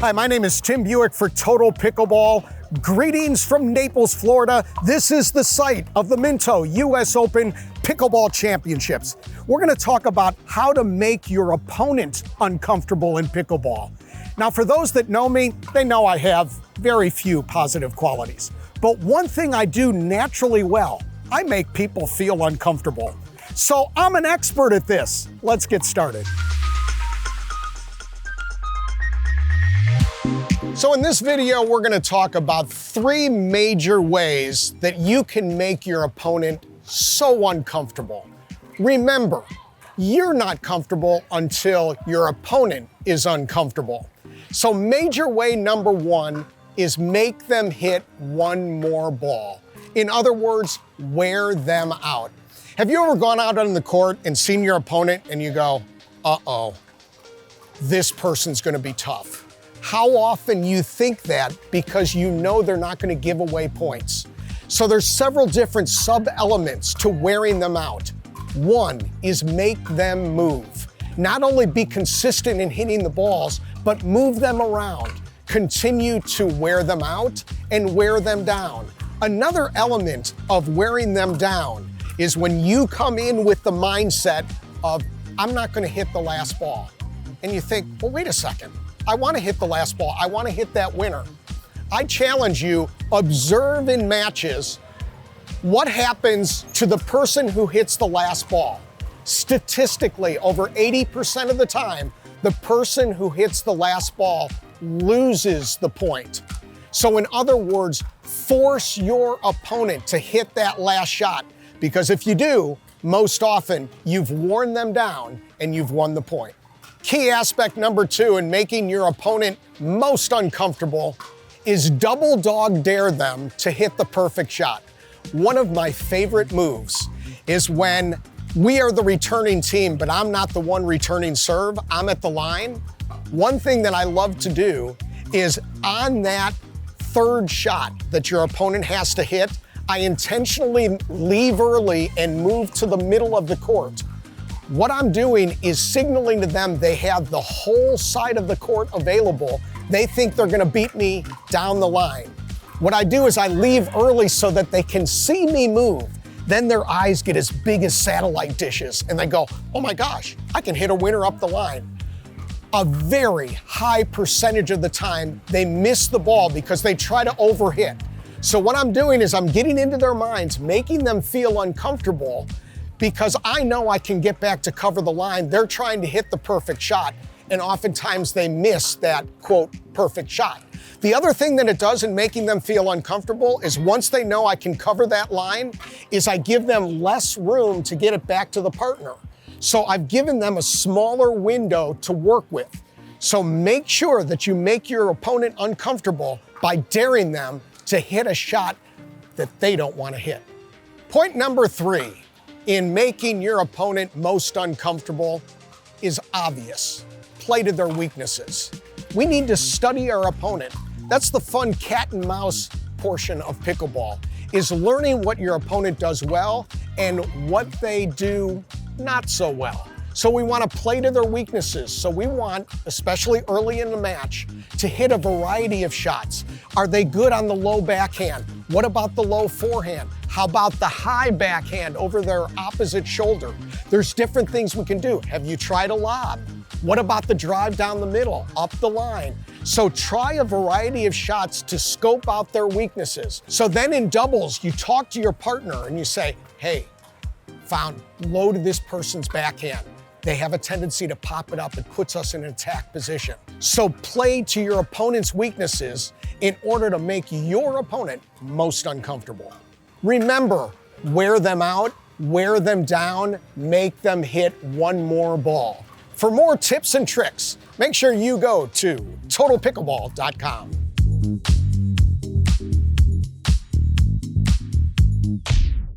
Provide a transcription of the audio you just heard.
Hi, my name is Tim Buwick for Total Pickleball. Greetings from Naples, Florida. This is the site of the Minto US Open Pickleball Championships. We're gonna talk about how to make your opponent uncomfortable in pickleball. Now, for those that know me, they know I have very few positive qualities. But one thing I do naturally well, I make people feel uncomfortable. So I'm an expert at this. Let's get started. So in this video, we're gonna talk about 3 major ways that you can make your opponent so uncomfortable. Remember, you're not comfortable until your opponent is uncomfortable. So major way number 1 is make them hit one more ball. In other words, wear them out. Have you ever gone out on the court and seen your opponent and you go, uh-oh, this person's gonna be tough? How often you think that because you know they're not gonna give away points. So there's several different sub-elements to wearing them out. 1 is make them move. Not only be consistent in hitting the balls, but move them around. Continue to wear them out and wear them down. Another element of wearing them down is when you come in with the mindset of, I'm not gonna hit the last ball. And you think, well, wait a second. I wanna hit the last ball. I wanna hit that winner. I challenge you, observe in matches what happens to the person who hits the last ball. Statistically, over 80% of the time, the person who hits the last ball loses the point. So in other words, force your opponent to hit that last shot, because if you do, most often you've worn them down and you've won the point. Key aspect number 2 in making your opponent most uncomfortable is double dog dare them to hit the perfect shot. One of my favorite moves is when we are the returning team, but I'm not the one returning serve, I'm at the line. One thing that I love to do is on that third shot that your opponent has to hit, I intentionally leave early and move to the middle of the court. What I'm doing is signaling to them they have the whole side of the court available. They think they're gonna beat me down the line. What I do is I leave early so that they can see me move. Then their eyes get as big as satellite dishes and they go, oh my gosh, I can hit a winner up the line. A very high percentage of the time, they miss the ball because they try to overhit. So what I'm doing is I'm getting into their minds, making them feel uncomfortable because I know I can get back to cover the line. They're trying to hit the perfect shot, and oftentimes they miss that, quote, perfect shot. The other thing that it does in making them feel uncomfortable is once they know I can cover that line, is I give them less room to get it back to the partner. So I've given them a smaller window to work with. So make sure that you make your opponent uncomfortable by daring them to hit a shot that they don't want to hit. Point number 3 in making your opponent most uncomfortable is obvious. Play to their weaknesses. We need to study our opponent. That's the fun cat and mouse portion of pickleball, is learning what your opponent does well and what they do not so well. So we want to play to their weaknesses. So we want, especially early in the match, to hit a variety of shots. Are they good on the low backhand? What about the low forehand? How about the high backhand over their opposite shoulder? There's different things we can do. Have you tried a lob? What about the drive down the middle, up the line? So try a variety of shots to scope out their weaknesses. So then in doubles, you talk to your partner and you say, hey, found low to this person's backhand. They have a tendency to pop it up. It puts us in an attack position. So play to your opponent's weaknesses in order to make your opponent most uncomfortable. Remember, wear them out, wear them down, make them hit one more ball. For more tips and tricks, make sure you go to totalpickleball.com.